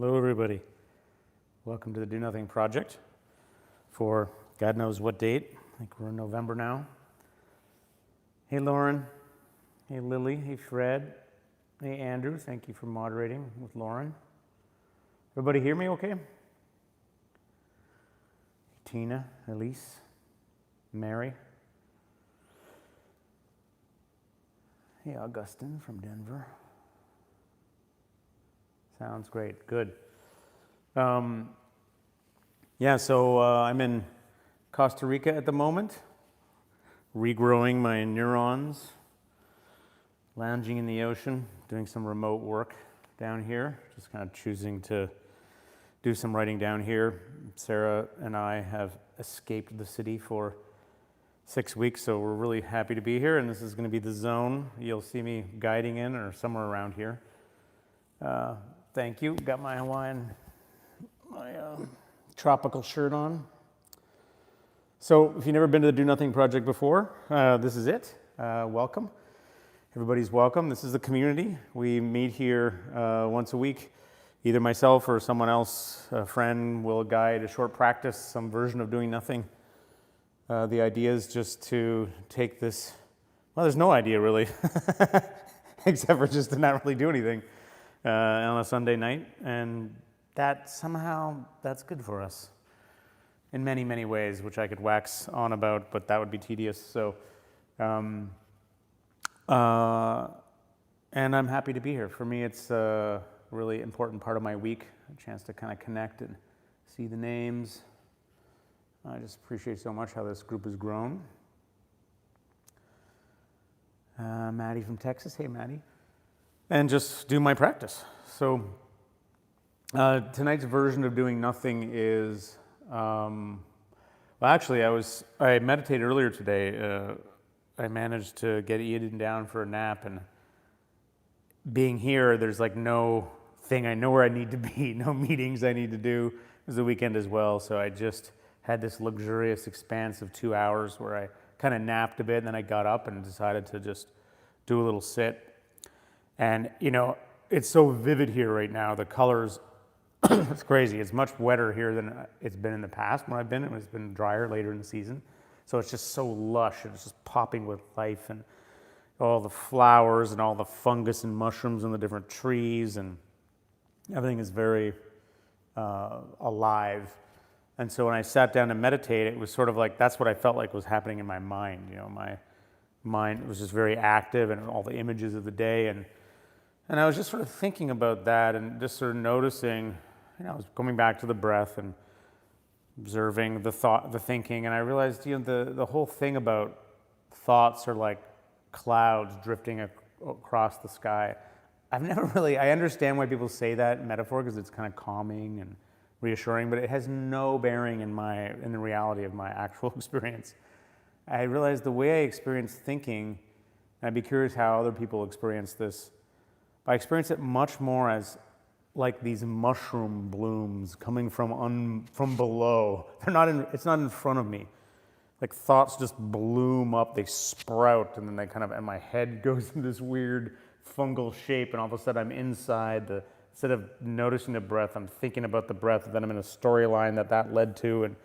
Hello, everybody. Welcome to the Do Nothing Project for God knows what date. I think we're in November now. Hey, Lauren. Hey, Lily. Hey, Fred. Hey, Andrew. Thank you for moderating with Lauren. Everybody hear me okay? Tina, Elise, Mary. Hey, Augustine from Denver. Sounds great. Good. I'm in Costa Rica at the moment, regrowing my neurons, lounging in the ocean, doing some remote work down here, just kind of choosing to do some writing down here. Sarah and I have escaped the city for 6 weeks, so we're really happy to be here, and this is going to be the zone you'll see me guiding in or somewhere around here. Thank you. Got my Hawaiian, tropical shirt on. So if you've never been to the Do Nothing Project before, this is it. Welcome. Everybody's welcome. This is the community. We meet here once a week. Either myself or someone else, a friend, will guide a short practice, some version of doing nothing. The idea is just to take this, well, there's no idea really, except for just to not really do anything on a Sunday night. And that somehow, that's good for us in many, many ways, which I could wax on about, but that would be tedious. So, and I'm happy to be here. For me, it's a really important part of my week, a chance to kind of connect and see the names. I just appreciate so much how this group has grown. Maddie from Texas. Hey, Maddie. And just do my practice. So tonight's version of doing nothing is, well, actually, I meditated earlier today. I managed to get Eden down for a nap, and being here, there's like no thing I know where I need to be, no meetings I need to do. It was the weekend as well, so I just had this luxurious expanse of 2 hours where I kind of napped a bit, and then I got up and decided to just do a little sit. And, you know, it's so vivid here right now. The colors, it's crazy. It's much wetter here than it's been in the past when I've been. It's been drier later in the season. So it's just so lush. It's just popping with life and all the flowers and all the fungus and mushrooms and the different trees, and everything is very alive. And so when I sat down to meditate, it was sort of like, that's what I felt like was happening in my mind. You know, my mind was just very active, and all the images of the day. And I was just sort of thinking about that and just sort of noticing, you know, I was coming back to the breath and observing the thought, the thinking. And I realized, you know, the whole thing about thoughts are like clouds drifting across the sky. I understand why people say that metaphor because it's kind of calming and reassuring, but it has no bearing in the reality of my actual experience. I realized the way I experience thinking, and I'd be curious how other people experience this, I experience it much more as like these mushroom blooms coming from below. It's not in front of me. Like thoughts just bloom up, they sprout, and then and my head goes in this weird fungal shape, and all of a sudden I'm inside instead of noticing the breath, I'm thinking about the breath, and then I'm in a storyline that led to, and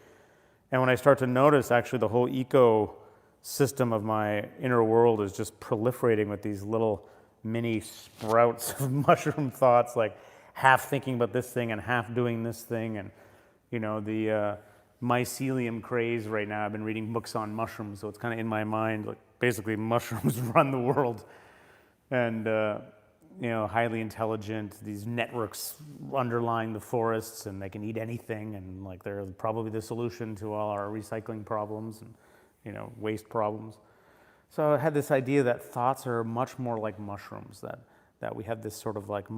when I start to notice, actually the whole ecosystem of my inner world is just proliferating with these little mini sprouts of mushroom thoughts, like half thinking about this thing and half doing this thing. And, you know, the mycelium craze right now, I've been reading books on mushrooms, so it's kind of in my mind, like basically mushrooms run the world. And, you know, highly intelligent, these networks underlying the forests, and they can eat anything, and like they're probably the solution to all our recycling problems and, you know, waste problems. So I had this idea that thoughts are much more like mushrooms, that we have this sort of like these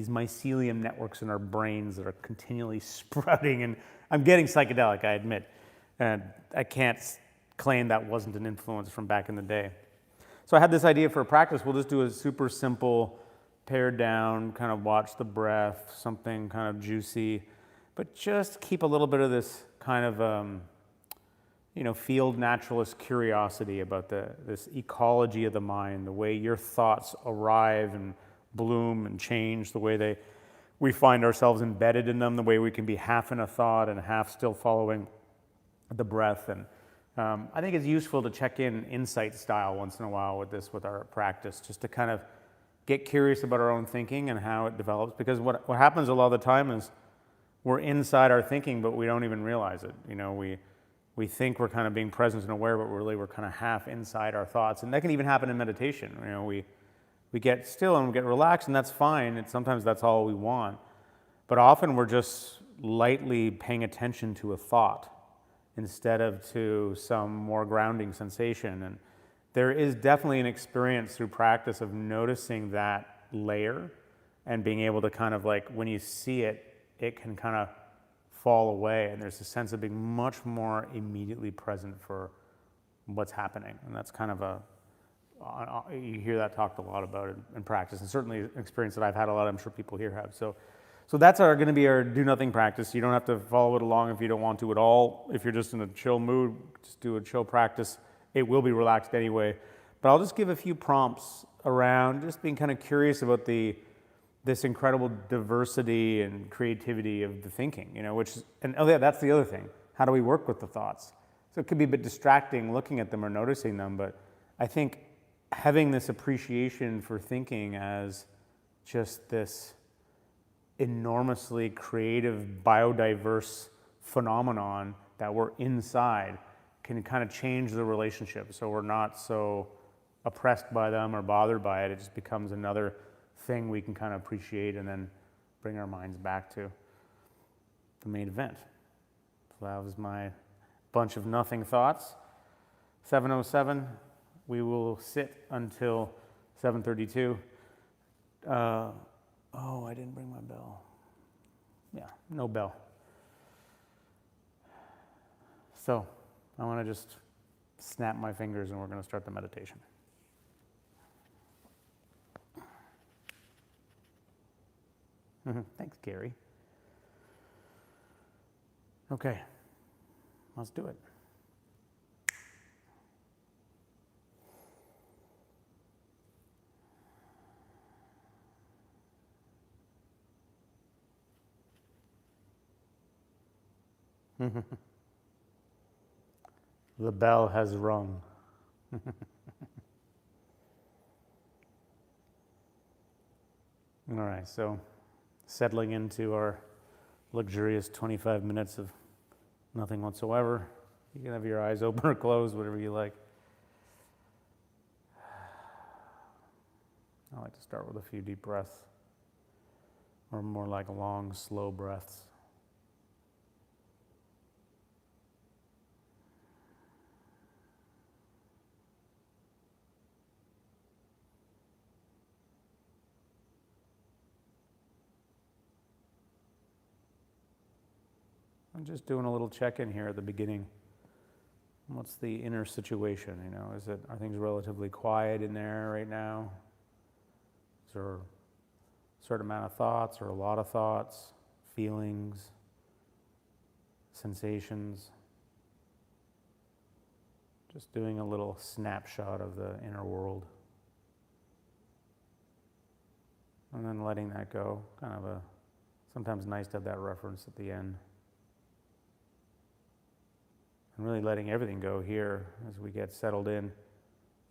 mycelium networks in our brains that are continually sprouting. And I'm getting psychedelic, I admit, and I can't claim that wasn't an influence from back in the day. So I had this idea for a practice. We'll just do a super simple, pared down, kind of watch the breath, something kind of juicy, but just keep a little bit of this kind of field naturalist curiosity about this ecology of the mind, the way your thoughts arrive and bloom and change, the way they we find ourselves embedded in them, the way we can be half in a thought and half still following the breath. And I think it's useful to check in insight style once in a while with our practice, just to kind of get curious about our own thinking and how it develops. Because what happens a lot of the time is we're inside our thinking, but we don't even realize it. You know, we think we're kind of being present and aware, but really we're kind of half inside our thoughts. And that can even happen in meditation. You know, we get still and we get relaxed, and that's fine. And sometimes that's all we want. But often we're just lightly paying attention to a thought instead of to some more grounding sensation. And there is definitely an experience through practice of noticing that layer and being able to kind of like, when you see it, it can kind of fall away, and there's a sense of being much more immediately present for what's happening. And that's kind of you hear that talked a lot about in practice, and certainly an experience that I've had a lot, I'm sure people here have. So that's going to be our do nothing practice. You don't have to follow it along if you don't want to at all. If you're just in a chill mood, just do a chill practice. It will be relaxed anyway. But I'll just give a few prompts around just being kind of curious about this incredible diversity and creativity of the thinking, you know, that's the other thing. How do we work with the thoughts? So it could be a bit distracting looking at them or noticing them, but I think having this appreciation for thinking as just this enormously creative, biodiverse phenomenon that we're inside can kind of change the relationship. So we're not so oppressed by them or bothered by it. It just becomes another thing we can kind of appreciate and then bring our minds back to the main event. So that was my bunch of nothing thoughts. 7:07, we will sit until 7:32. I didn't bring my bell. Yeah, no bell. So I want to just snap my fingers and we're going to start the meditation. Thanks, Gary. Okay, let's do it. The bell has rung. All right, so settling into our luxurious 25 minutes of nothing whatsoever. You can have your eyes open or closed, whatever you like. I like to start with a few deep breaths, or more like long, slow breaths. I'm just doing a little check-in here at the beginning. What's the inner situation? You know, are things relatively quiet in there right now? Is there a certain amount of thoughts or a lot of thoughts, feelings, sensations? Just doing a little snapshot of the inner world. And then letting that go. Sometimes nice to have that reference at the end. And really letting everything go here as we get settled in,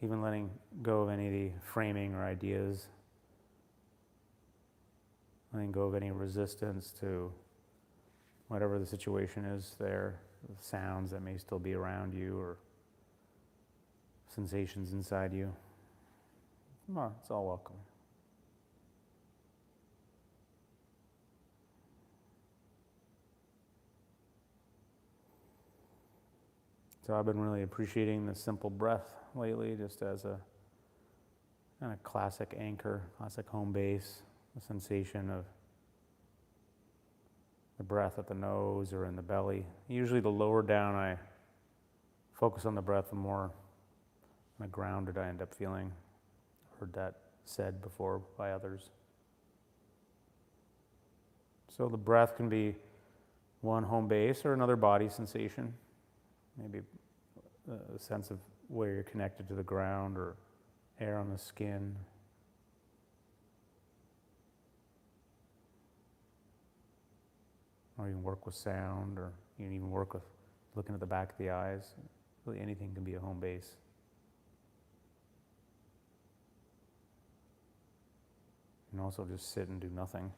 even letting go of any of the framing or ideas, letting go of any resistance to whatever the situation is there, the sounds that may still be around you or sensations inside you. Well, it's all welcome. So I've been really appreciating the simple breath lately, just as a kind of classic anchor, classic home base, the sensation of the breath at the nose or in the belly. Usually the lower down I focus on the breath, the more kind of grounded I end up feeling. I've heard that said before by others. So the breath can be one home base or another body sensation. Maybe a sense of where you're connected to the ground or air on the skin. or you can work with sound, or you can even work with looking at the back of the eyes. Really anything can be a home base. You can also just sit and do nothing.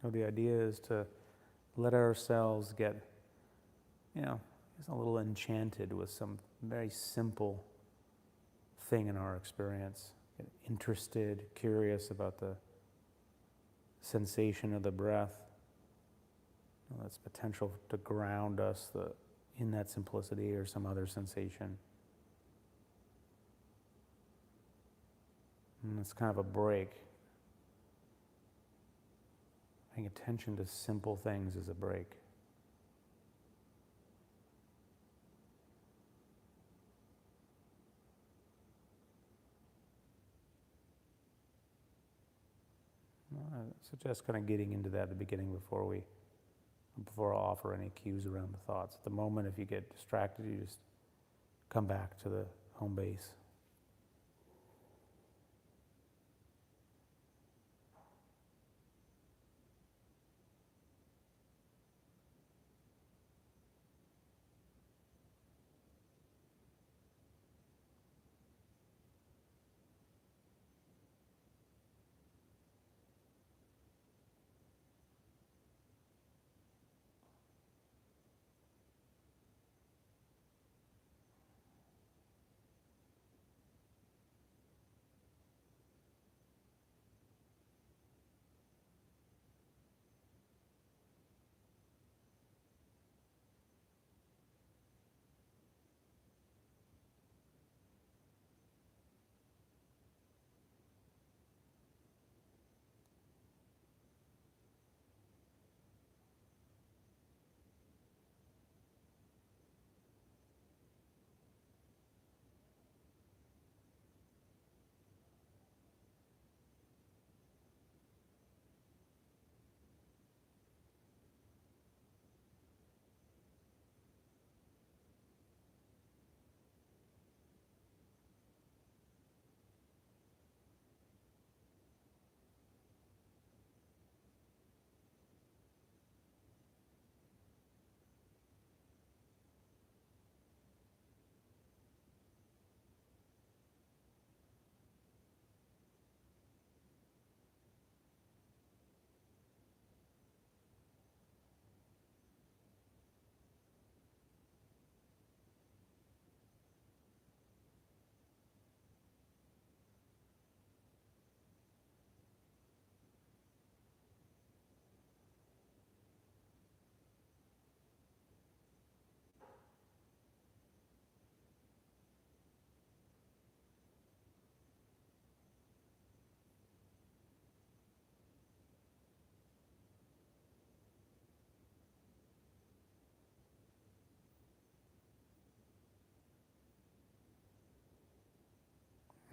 So the idea is to let ourselves get, just a little enchanted with some very simple thing in our experience. Get interested, curious about the sensation of the breath. That's potential to ground us in that simplicity or some other sensation. And it's kind of a break. Paying attention to simple things is a break. I suggest kind of getting into that at the beginning before I offer any cues around the thoughts. At the moment, if you get distracted, you just come back to the home base.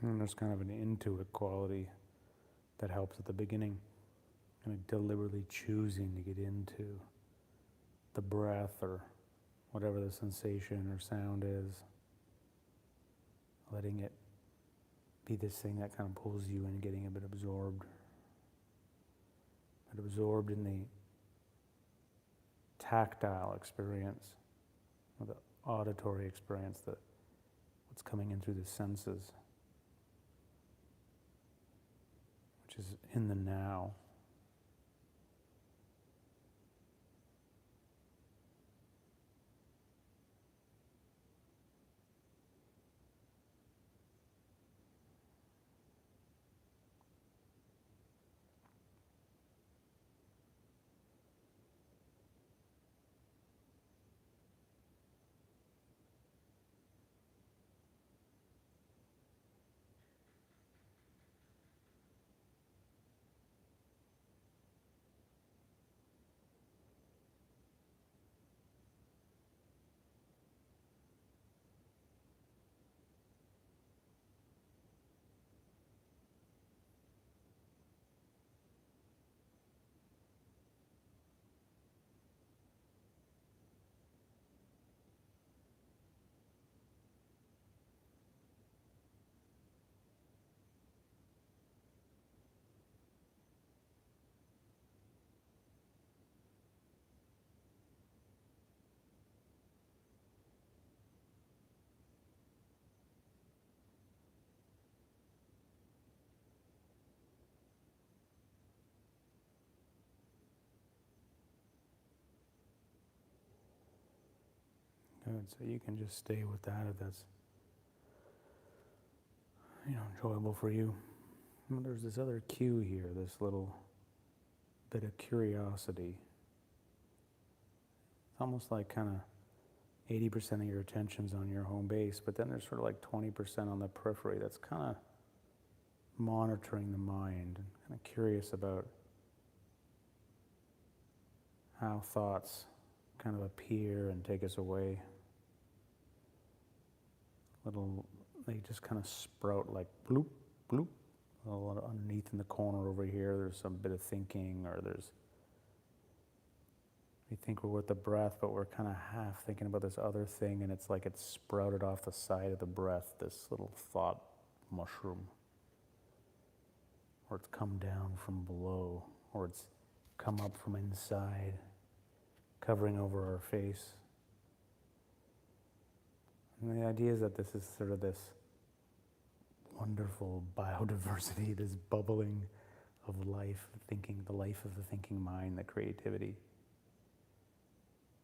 And there's kind of an intuit quality that helps at the beginning, kind of deliberately choosing to get into the breath or whatever the sensation or sound is, letting it be this thing that kind of pulls you in, getting a bit absorbed in the tactile experience, or the auditory experience, what's coming in through the senses, which is in the now. Good. So you can just stay with that if that's, enjoyable for you. Well, there's this other cue here, this little bit of curiosity. It's almost like kind of 80% of your attention's on your home base, but then there's sort of like 20% on the periphery that's kind of monitoring the mind and kind of curious about how thoughts kind of appear and take us away. They just kind of sprout like bloop, bloop. A little underneath in the corner over here, there's some bit of thinking, or we think we're with the breath, but we're kind of half thinking about this other thing, and it's like it's sprouted off the side of the breath, this little thought mushroom. Or it's come down from below, or it's come up from inside, covering over our face. And the idea is that this is sort of this wonderful biodiversity, this bubbling of life, thinking, the life of the thinking mind, the creativity.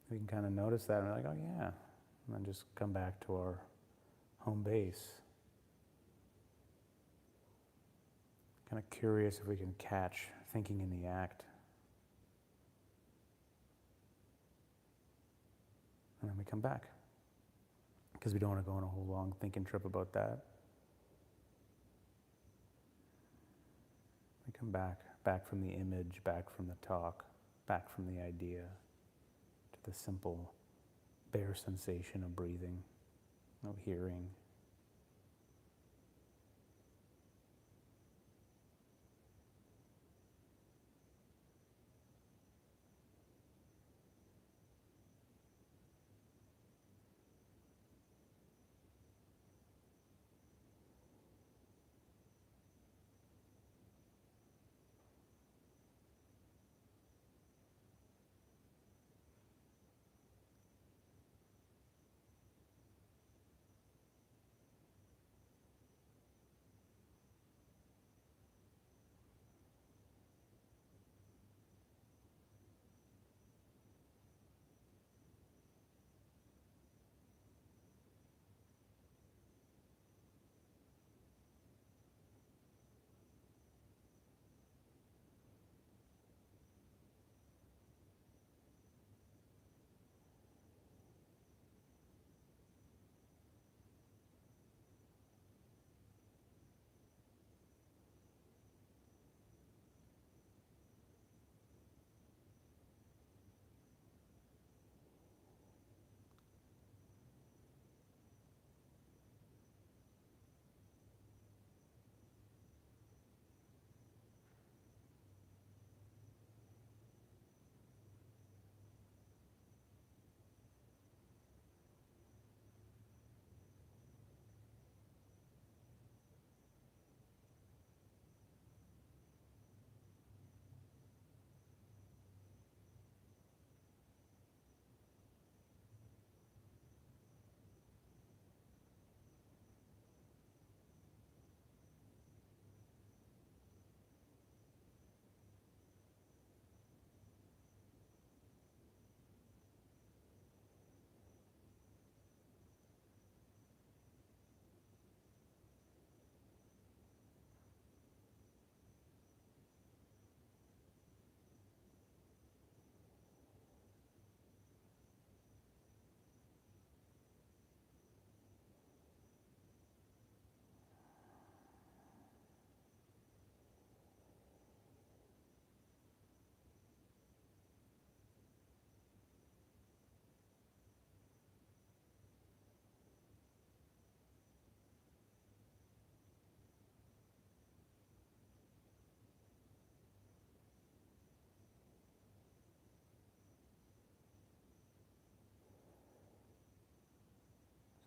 We can kind of notice that and we're like, oh yeah, and then just come back to our home base. Kind of curious if we can catch thinking in the act. And then we come back, because we don't want to go on a whole long thinking trip about that. We come back from the image, back from the talk, back from the idea, to the simple, bare sensation of breathing, of hearing.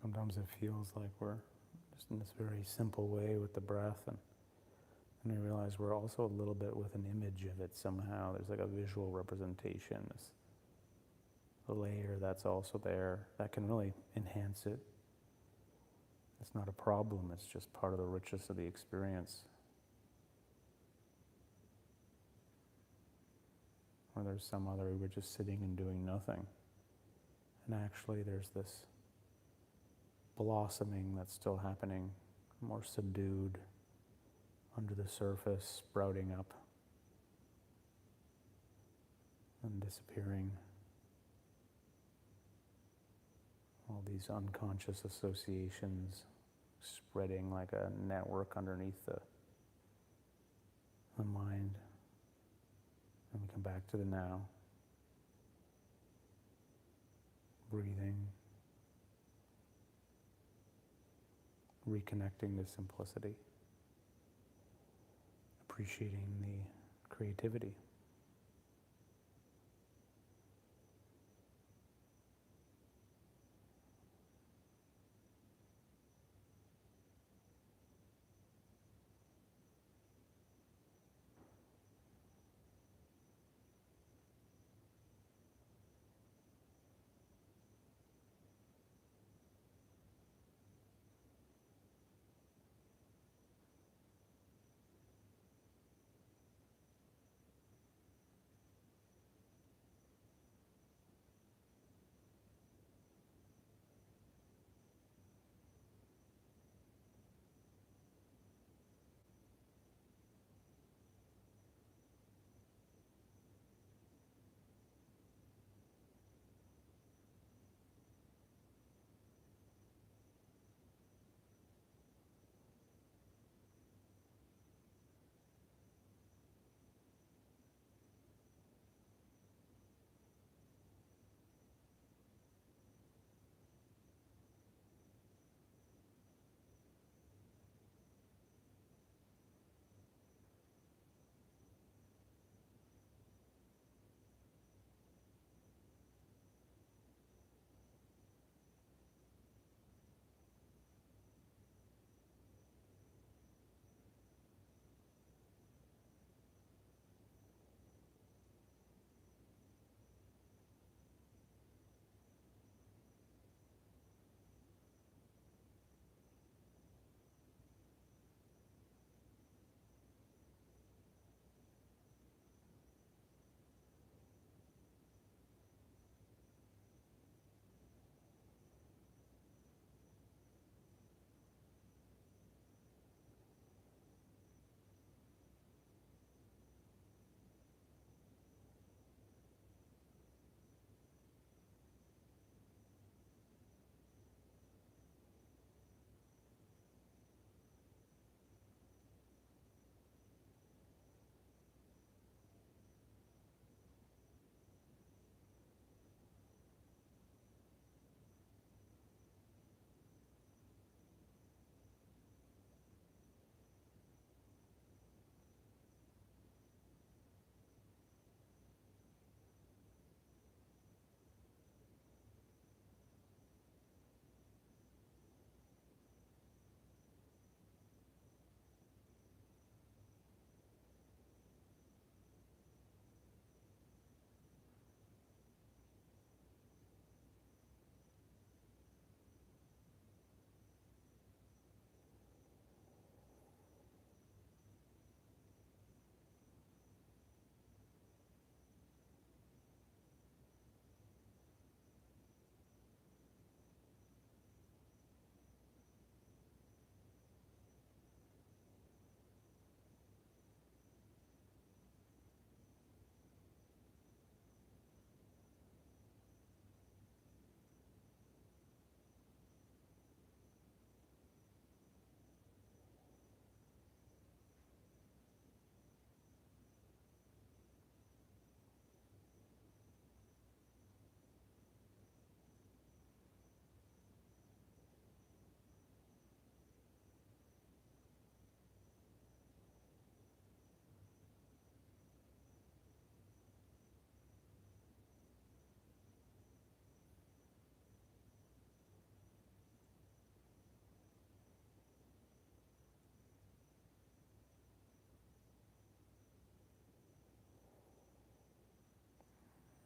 Sometimes it feels like we're just in this very simple way with the breath, and we realize we're also a little bit with an image of it somehow. There's like a visual representation, this layer that's also there that can really enhance it. It's not a problem, it's just part of the richness of the experience. Or there's some other, we're just sitting and doing nothing. And actually there's this blossoming that's still happening, more subdued, under the surface, sprouting up and disappearing. All these unconscious associations spreading like a network underneath the mind. And we come back to the now, breathing, reconnecting to simplicity, appreciating the creativity.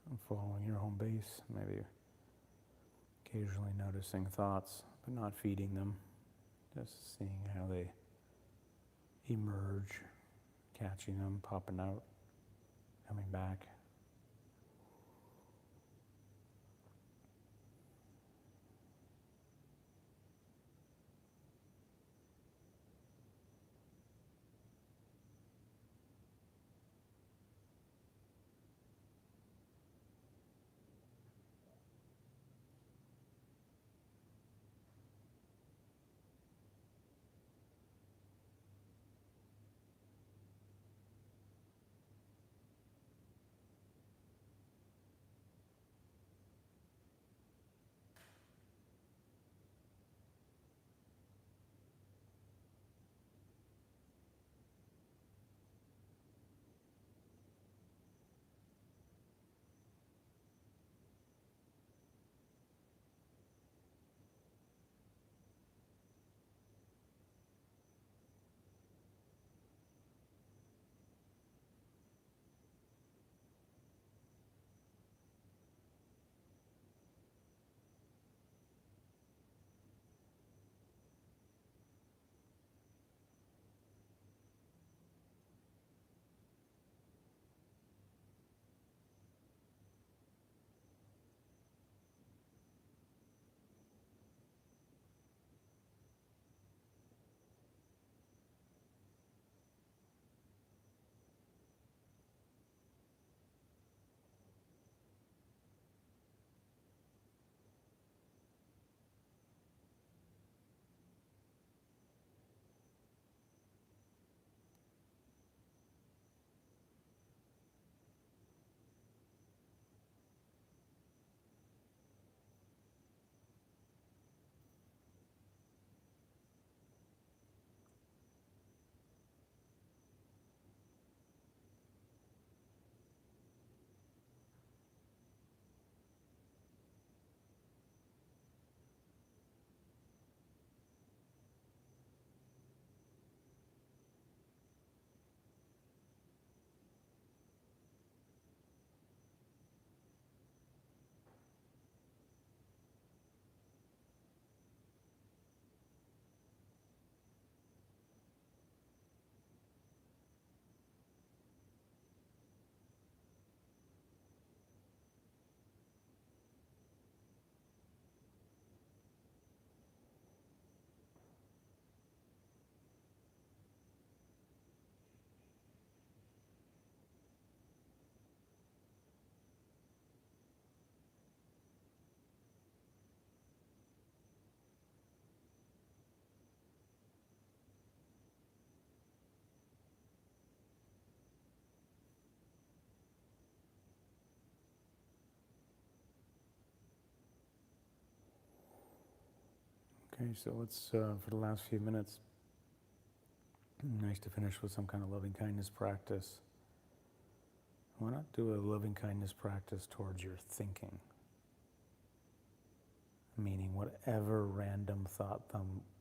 And following your home base, maybe occasionally noticing thoughts, but not feeding them, just seeing how they emerge, catching them, popping out, coming back. Okay, so let's, for the last few minutes, nice to finish with some kind of loving kindness practice. Why not do a loving kindness practice towards your thinking? Meaning whatever random thought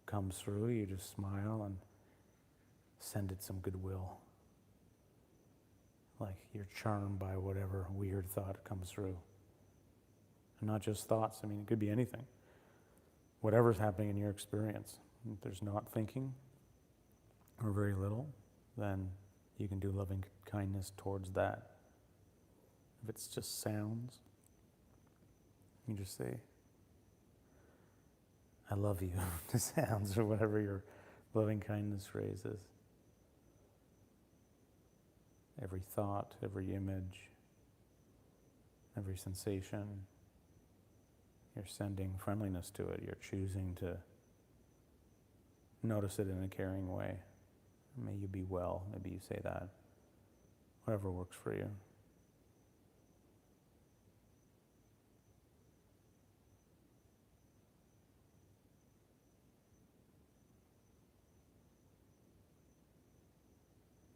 comes through, you just smile and send it some goodwill. Like you're charmed by whatever weird thought comes through. And not just thoughts, I mean, it could be anything. Whatever's happening in your experience. If there's not thinking, or very little, then you can do loving kindness towards that. If it's just sounds, you just say, I love you, to sounds, or whatever your loving kindness phrase is. Every thought, every image, every sensation, you're sending friendliness to it. You're choosing to notice it in a caring way. May you be well, maybe you say that. Whatever works for you.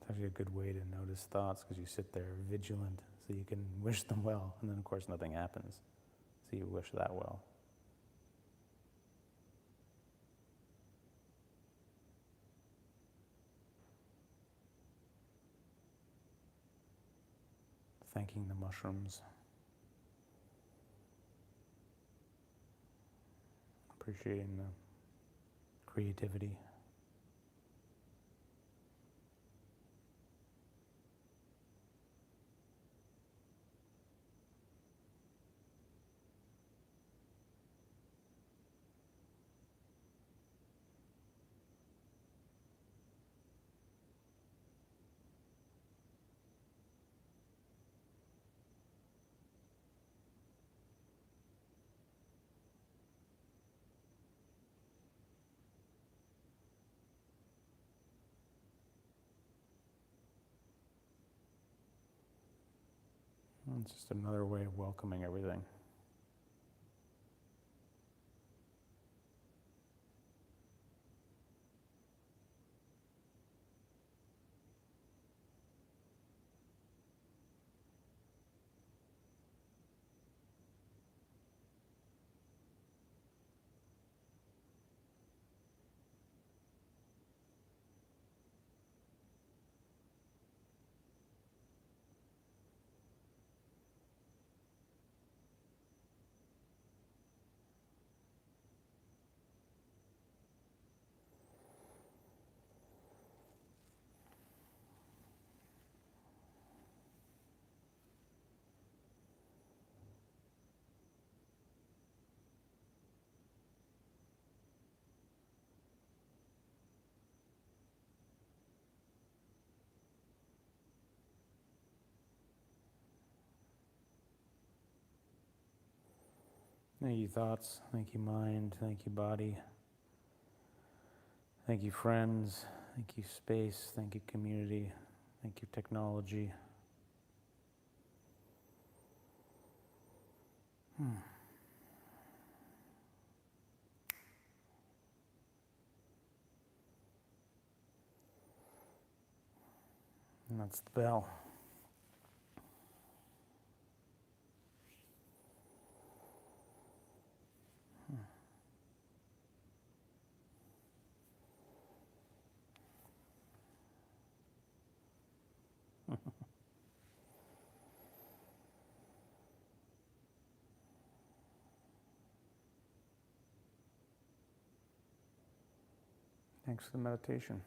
It's actually a good way to notice thoughts because you sit there vigilant so you can wish them well. And then, of course, nothing happens. So you wish that well. Thanking the mushrooms. Appreciating the creativity. It's just another way of welcoming everything. Thank you, thoughts. Thank you, mind. Thank you, body. Thank you, friends. Thank you, space. Thank you, community. Thank you, technology. And that's the bell. Thanks for the meditation.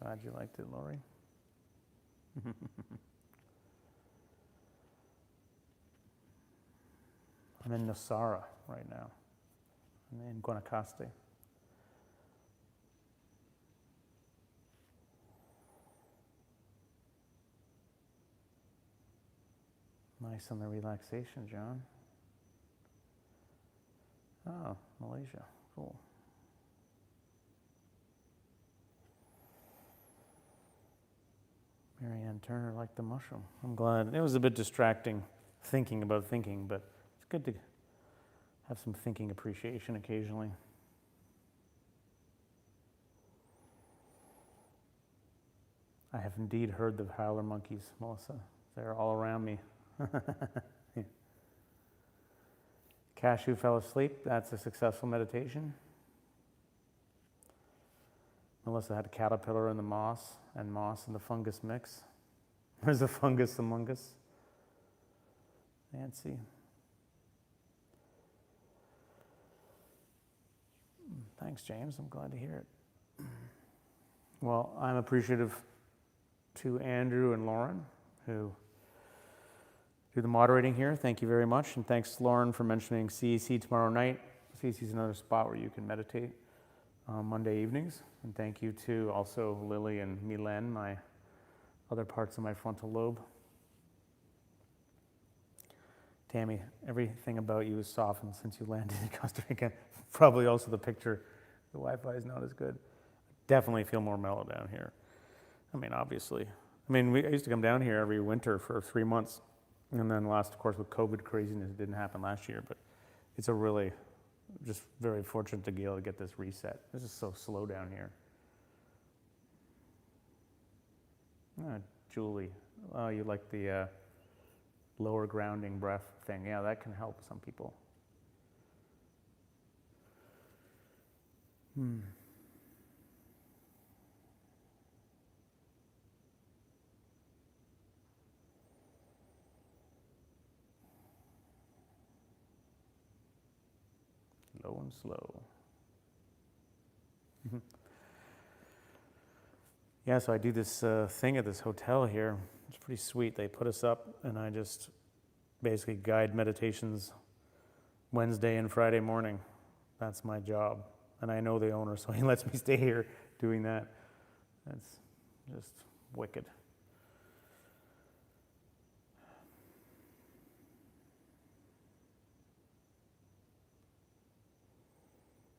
Glad you liked it, Lori. I'm in Nosara right now. I'm in Guanacaste. Nice on the relaxation, John. Oh, Malaysia. Cool. Marianne Turner liked the mushroom. I'm glad. It was a bit distracting thinking about thinking, but it's good to have some thinking appreciation occasionally. I have indeed heard the howler monkeys, Melissa. They're all around me. Yeah. Cashew fell asleep. That's a successful meditation. Melissa had a caterpillar in the moss and moss in the fungus mix. There's a fungus among us. Nancy. Thanks, James. I'm glad to hear it. Well, I'm appreciative to Andrew and Lauren, who do the moderating here. Thank you very much. And thanks, Lauren, for mentioning CEC tomorrow night. CEC is another spot where you can meditate on Monday evenings. And thank you to also Lily and Milen, my other parts of my frontal lobe. Tammy, everything about you is softened since you landed in Costa Rica. Probably also the picture. The Wi-Fi is not as good. Definitely feel more mellow down here. I mean, obviously. I used to come down here every winter for 3 months. And then last, of course, with COVID craziness, it didn't happen last year. But it's a really, just very fortunate to be able to get this reset. This is so slow down here. Julie, you like the lower grounding breath thing. Yeah, that can help some people. Low and slow. Yeah, so I do this thing at this hotel here. It's pretty sweet. They put us up, and I just basically guide meditations Wednesday and Friday morning. That's my job. And I know the owner, so he lets me stay here doing that. That's just wicked.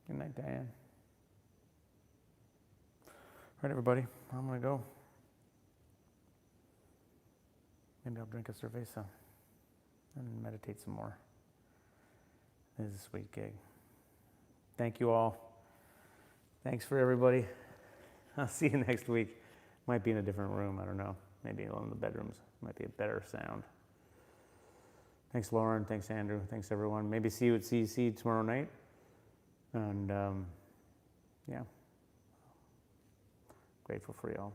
Good night, Diane. All right, everybody, I'm going to go. Maybe I'll drink a cerveza and meditate some more. This is a sweet gig. Thank you all. Thanks for everybody. I'll see you next week. Might be in a different room, I don't know. Maybe one of the bedrooms. Might be a better sound. Thanks, Lauren. Thanks, Andrew. Thanks, everyone. Maybe see you at CEC tomorrow night. And yeah, grateful for y'all.